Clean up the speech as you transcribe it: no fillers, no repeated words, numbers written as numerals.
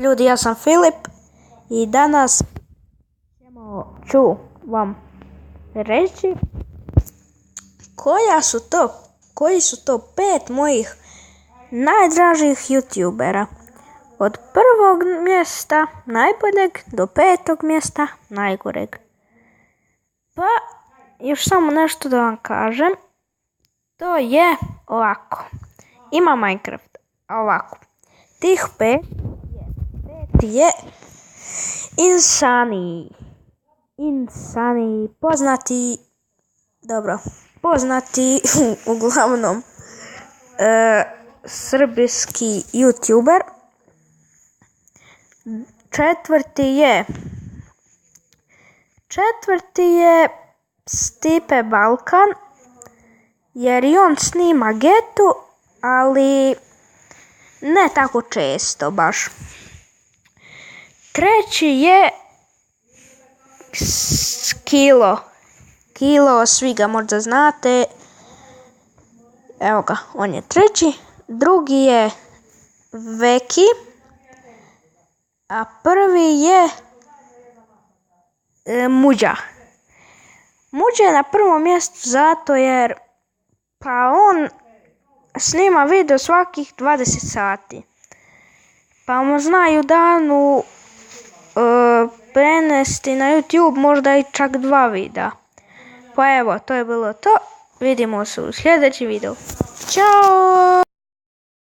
Ljudi, ja sam Filip i danas ću vam reći koji su to 5 mojih najdražih youtubera. Od prvog mjesta najboljeg do 5. mjesta najgoreg. Pa još samo nešto da vam kažem. To je ovako. Ima Minecraft. Ovako. Tih 5 je Insani, poznati uglavnom srbijski youtuber. Četvrti je Stipe Balkan, jer i on snima Getu, ali ne tako često baš. Treći je Kilo, svi ga možda znate. Evo ga, on je treći. Drugi je Veki, a prvi je Muđa. Muđa je na prvom mjestu zato jer on snima video svakih 20 sati. Pa mu znaju danu prenesti na YouTube možda i čak 2 videa. Pa evo, to je bilo to. Vidimo se u sljedećem videu. Ćao!